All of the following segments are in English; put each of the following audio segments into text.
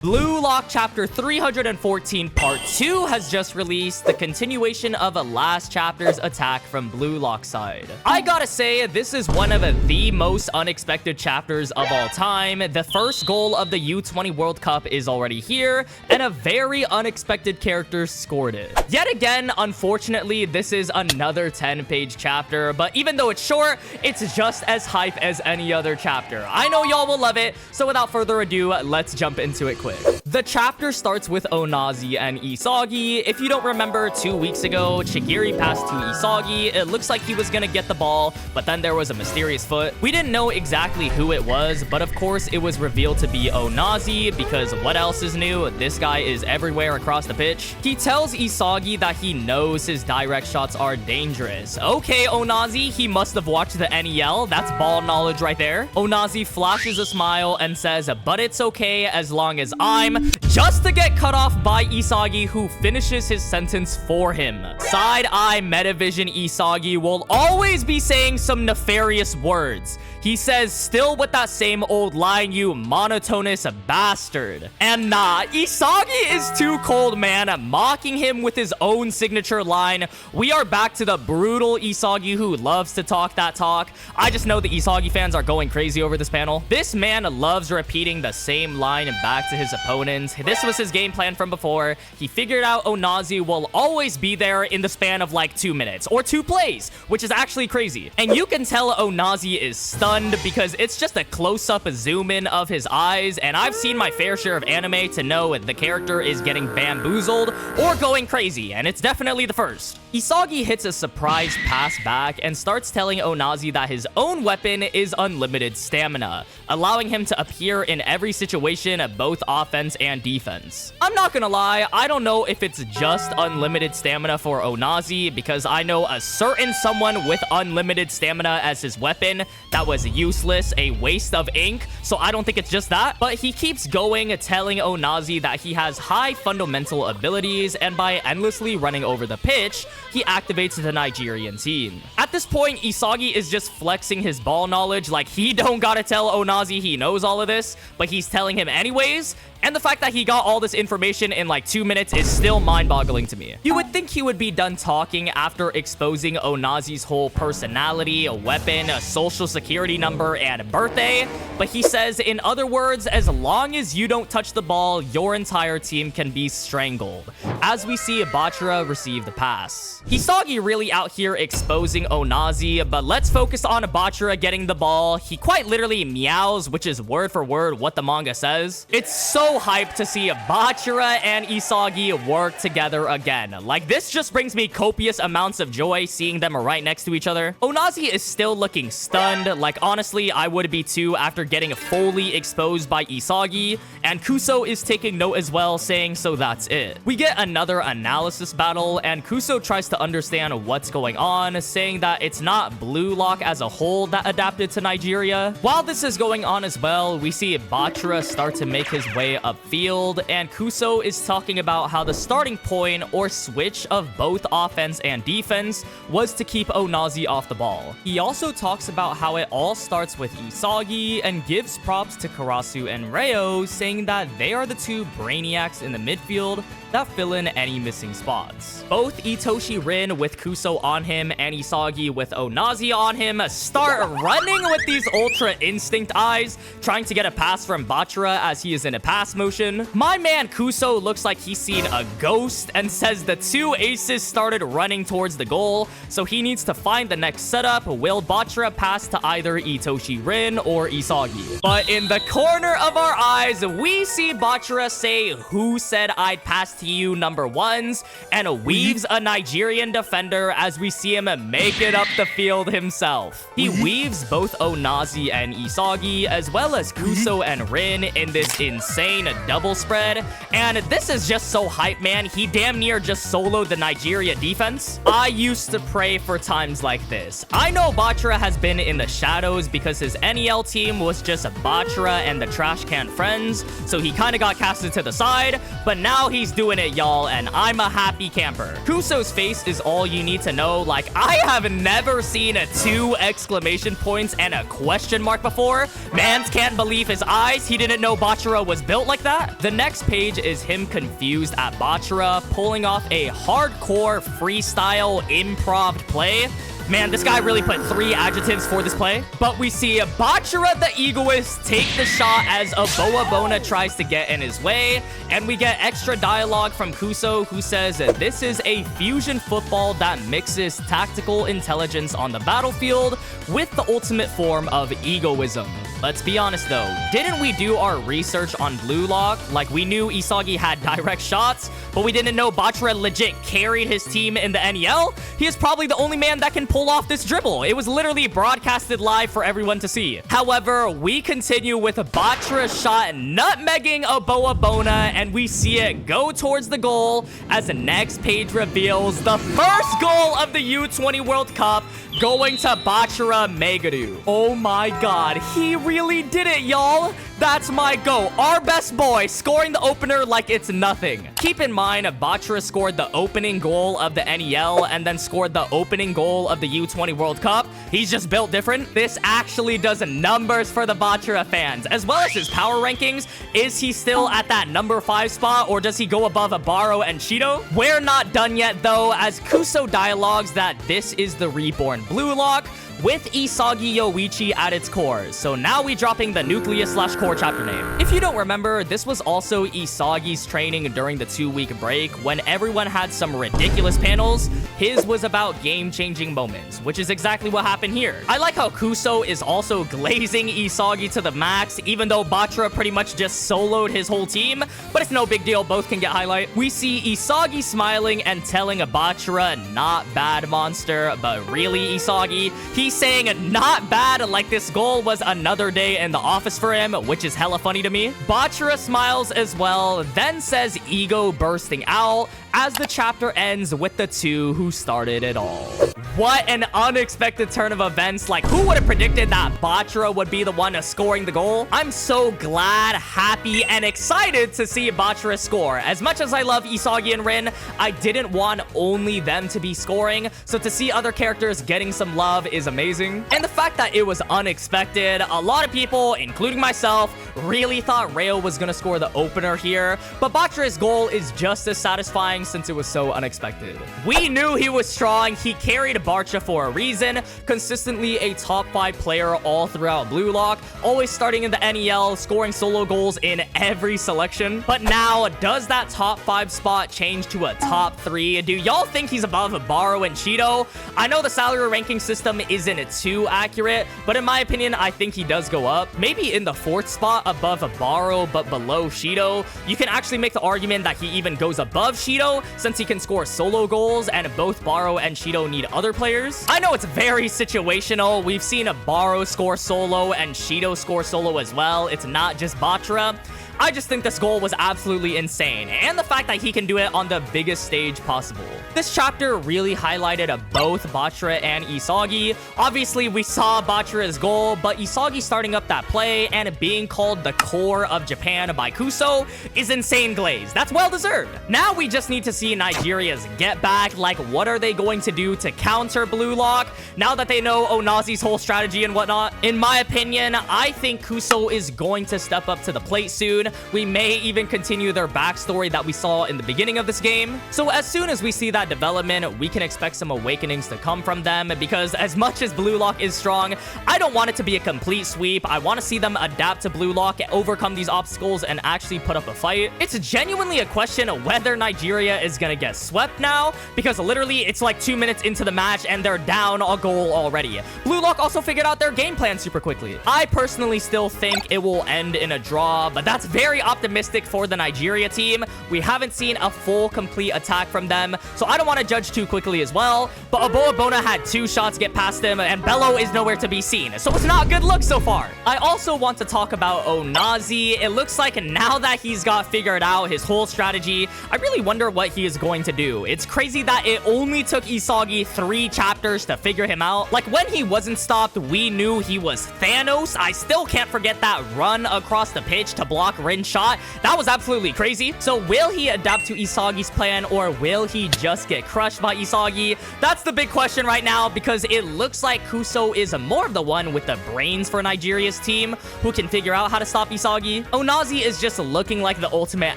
Blue Lock Chapter 314 Part 2 has just released, the continuation of a last chapter's attack from Blue Lock side. I gotta say, this is one of the most unexpected chapters of all time. The first goal of the U20 World Cup is already here, and a very unexpected character scored it. Yet again, unfortunately, this is another 10-page chapter, but even though it's short, it's just as hype as any other chapter. I know y'all will love it, so without further ado, let's jump into it quick. The chapter starts with Onazi and Isagi. If you don't remember, 2 weeks ago, Chigiri passed to Isagi. It looks like he was gonna get the ball, but then there was a mysterious foot. We didn't know exactly who it was, but of course it was revealed to be Onazi, because what else is new? This guy is everywhere across the pitch. He tells Isagi that he knows his direct shots are dangerous. Okay, Onazi, he must have watched the NEL. That's ball knowledge right there. Onazi flashes a smile and says, but it's okay as long as I'm, just to get cut off by Isagi, who finishes his sentence for him. Side-eye Metavision Isagi will always be saying some nefarious words. He says, still with that same old line, you monotonous bastard. And nah, Isagi is too cold, man, mocking him with his own signature line. We are back to the brutal Isagi who loves to talk that talk. I just know the Isagi fans are going crazy over this panel. This man loves repeating the same line back to his opponents. This was his game plan from before. He figured out Onazi will always be there in the span of like 2 minutes or 2 plays, which is actually crazy. And you can tell Onazi is stunned because it's just a close-up zoom in of his eyes, and I've seen my fair share of anime to know the character is getting bamboozled or going crazy, and it's definitely the first. Isagi hits a surprise pass back and starts telling Onazi that his own weapon is unlimited stamina, allowing him to appear in every situation, both offense and defense. I'm not gonna lie, I don't know if it's just unlimited stamina for Onazi, because I know a certain someone with unlimited stamina as his weapon that was useless, a waste of ink, so I don't think it's just that. But he keeps going, telling Onazi that he has high fundamental abilities, and by endlessly running over the pitch, he activates the Nigerian team. At this point, Isagi is just flexing his ball knowledge, like he don't gotta tell Onazi he knows all of this, but he's telling him anyways. And the fact that he got all this information in like 2 minutes is still mind-boggling to me. You would think he would be done talking after exposing Onazi's whole personality, a weapon, a social security number, and a birthday, but he says, in other words, as long as you don't touch the ball, your entire team can be strangled. As we see Bachira receive the pass. Isagi really out here exposing Onazi, but let's focus on Bachira getting the ball. He quite literally meows, which is word for word what the manga says. It's so hyped to see Bachira and Isagi work together again. Like, this just brings me copious amounts of joy seeing them right next to each other. Onazi is still looking stunned. Like, honestly, I would be too after getting fully exposed by Isagi. And Kuso is taking note as well, saying, so that's it. We get another analysis battle, and Kuso tries to understand what's going on, saying that it's not Blue Lock as a whole that adapted to Nigeria. While this is going on as well, we see Bachira start to make his way upfield, and Kuso is talking about how the starting point or switch of both offense and defense was to keep Onazi off the ball. He also talks about how it all starts with Isagi and gives props to Karasu and Ryo, saying that they are the two brainiacs in the midfield that fill in any missing spots. Both Itoshi Rin with Kuso on him and Isagi with Onazi on him start running with these ultra instinct eyes, trying to get a pass from Bachira as he is in a pass motion. My man Kuso looks like he's seen a ghost and says the two aces started running towards the goal, so he needs to find the next setup. Will Bachira pass to either Itoshi Rin or Isagi? But in the corner of our eyes, we see Bachira say, who said I'd pass to you, number ones, and weaves a Nigerian defender as we see him make it up the field himself. He weaves both Onazi and Isagi, as well as Kuso and Rin in this insane double spread, and this is just so hype, man. He damn near just soloed the Nigeria defense. I used to pray for times like this. I know Bachira has been in the shadows because his NEL team was just Bachira and the Trash Can Friends, so he kind of got casted to the side, but now he's doing it, y'all, and I'm a happy camper. Kuso's face is all you need to know. Like, I have never seen 2 exclamation points and a question mark before. Mans can't believe his eyes. He didn't know Bachira was built like that. The next page is him confused at Bachara, pulling off a hardcore freestyle improv play. Man, this guy really put 3 adjectives for this play. But we see Bachara the egoist take the shot as Aboabona tries to get in his way. And we get extra dialogue from Kuso, who says this is a fusion football that mixes tactical intelligence on the battlefield with the ultimate form of egoism. Let's be honest though, didn't we do our research on BLUELOCK? Like, we knew Isagi had direct shots, but we didn't know Bachara legit carried his team in the NEL. He is probably the only man that can pull off this dribble. It was literally broadcasted live for everyone to see. However, we continue with Bachara's shot nutmegging Aboabona, and we see it go towards the goal as the next page reveals the first goal of the U20 World Cup going to Bachara Megadu. Oh my god, he really did it, y'all. That's my goal. Our best boy scoring the opener like it's nothing. Keep in mind, Bachara scored the opening goal of the NEL and then scored the opening goal of the U20 World Cup. He's just built different. This actually does numbers for the Bachara fans, as well as his power rankings. Is he still at that number 5 spot, or does he go above barou and Shido? We're not done yet though, as Kuso dialogues that this is the reborn BLUELOCK, with Isagi Yoichi at its core. So now we dropping the nucleus/core chapter name. If you don't remember, this was also Isagi's training during the 2-week break when everyone had some ridiculous panels. His was about game-changing moments, which is exactly what happened here. I like how Kuso is also glazing Isagi to the max, even though Bachara pretty much just soloed his whole team, but it's no big deal, both can get highlight. We see Isagi smiling and telling Bachara, not bad, monster, but really, Isagi? He's saying not bad like this goal was another day in the office for him, which is hella funny to me. Bachara smiles as well, then says ego bursting out as the chapter ends with the two who started it all. What an unexpected turn of events. Like, who would have predicted that Bachara would be the one scoring the goal? I'm so glad, happy, and excited to see Bachara score. As much as I love Isagi and Rin, I didn't want only them to be scoring, so to see other characters getting some love is amazing. And the fact that it was unexpected, a lot of people, including myself, really thought Rayo was gonna score the opener here, but Bachara's goal is just as satisfying since it was so unexpected. We knew he was strong. He carried Barcha for a reason, consistently a top 5 player all throughout BLUELOCK, always starting in the NEL, scoring solo goals in every selection. But now, does that top 5 spot change to a top 3? Do y'all think he's above barou and Shido? I know the salary ranking system isn't too accurate, but in my opinion, I think he does go up. Maybe in the 4th spot above barou, but below Shido. You can actually make the argument that he even goes above Shido, since he can score solo goals, and both barou and Shido need other players. I know it's very situational. We've seen barou score solo and Shido score solo as well. It's not just Bachara. I just think this goal was absolutely insane, and the fact that he can do it on the biggest stage possible. This chapter really highlighted both Bachara and Isagi. Obviously, we saw Bachara's goal, but Isagi starting up that play and being called the core of Japan by Kuso is insane glaze. That's well-deserved. Now we just need to see Nigeria's get back. Like, what are they going to do to counter BLUELOCK now that they know Onazi's whole strategy and whatnot? In my opinion, I think Kuso is going to step up to the plate soon. We may even continue their backstory that we saw in the beginning of this game. So as soon as we see that development, we can expect some awakenings to come from them, because as much as BLUELOCK is strong, I don't want it to be a complete sweep. I want to see them adapt to BLUELOCK, overcome these obstacles, and actually put up a fight. It's genuinely a question of whether Nigeria is gonna get swept now, because literally it's like 2 minutes into the match and they're down a goal already. BLUELOCK also figured out their game plan super quickly. I personally still think it will end in a draw, but that's very optimistic for the Nigeria team. We haven't seen a full complete attack from them, so I don't want to judge too quickly as well. But Aboabona had 2 shots get past him, and Bello is nowhere to be seen, so it's not a good look so far. I also want to talk about Onazi. It looks like now that he's got figured out his whole strategy, I really wonder what he is going to do. It's crazy that it only took Isagi 3 chapters to figure him out. Like, when he wasn't stopped, we knew he was Thanos. I still can't forget that run across the pitch to block Rin shot. That was absolutely crazy. So will he adapt to Isagi's plan, or will he just get crushed by Isagi? That's the big question right now, because it looks like Kuso is more of the one with the brains for Nigeria's team who can figure out how to stop Isagi. Onazi is just looking like the ultimate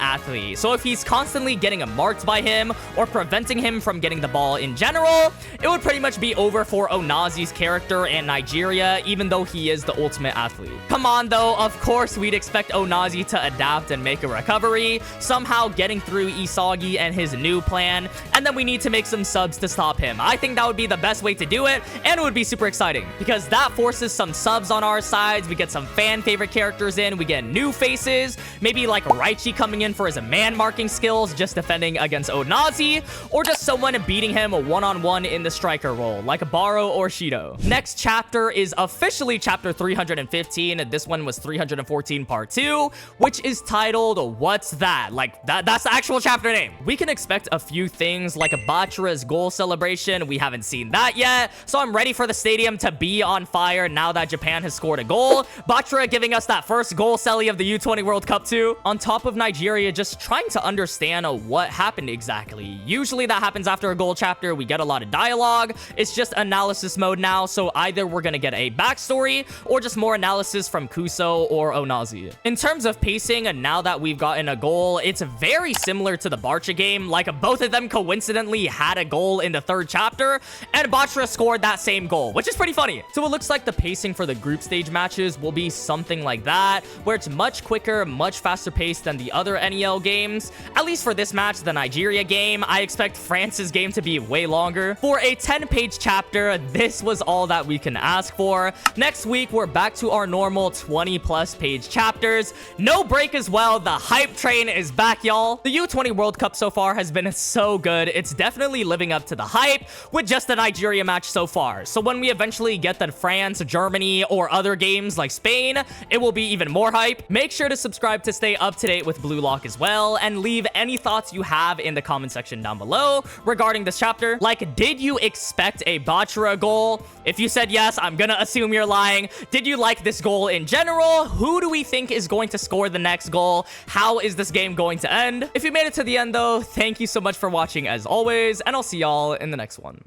athlete. So if he's constantly getting marked by him or preventing him from getting the ball in general, it would pretty much be over for Onazi's character and Nigeria, even though he is the ultimate athlete. Come on though, of course we'd expect Onazi to adapt and make a recovery, somehow getting through Isagi and his new plan, and then we need to make some subs to stop him. I think that would be the best way to do it, and it would be super exciting because that forces some subs on our sides. We get some fan favorite characters in, we get new faces, maybe like Raichi coming in for his man marking skills, just defending against Onazi, or just someone beating him one-on-one in the striker role, like Barou or Shido. Next chapter is officially chapter 315. This one was 314 part 2, which is titled What's That? Like, that's the actual chapter name. We can expect a few things like Bachira's goal celebration. We haven't seen that yet, so I'm ready for the stadium to be on fire now that Japan has scored a goal. Bachira giving us that first goal celly of the U20 World Cup too. On top of Nigeria just trying to understand what happened exactly. Usually that happens after a goal chapter. We get a lot of dialogue. It's just analysis mode now, so either we're gonna get a backstory or just more analysis from Kuso or Onazi. In terms of pacing, now that we've gotten a goal, it's very similar to the Barca game. Like, both of them coincidentally had a goal in the third chapter, and Bachira scored that same goal, which is pretty funny. So it looks like the pacing for the group stage matches will be something like that, where it's much quicker, much faster paced than the other NEL games. At least for this match, the Nigeria game, I expect France's game to be way longer. For a 10-page chapter, this was all that we can ask for. Next week, we're back to our normal 20+ page chapters. No break as well. The hype train is back, y'all. The U20 World Cup so far has been so good. It's definitely living up to the hype with just the Nigeria match so far. So when we eventually get the France, Germany, or other games like Spain, it will be even more hype. Make sure to subscribe to stay up to date with BLUELOCK as well, and leave any thoughts you have in the comment section down below regarding this chapter. Like, did you expect a Bachira goal? If you said yes, I'm gonna assume you're lying. Did you like this goal in general? Who do we think is going to score the next goal? How is this game going to end? If you made it to the end though, thank you so much for watching as always, and I'll see y'all in the next one.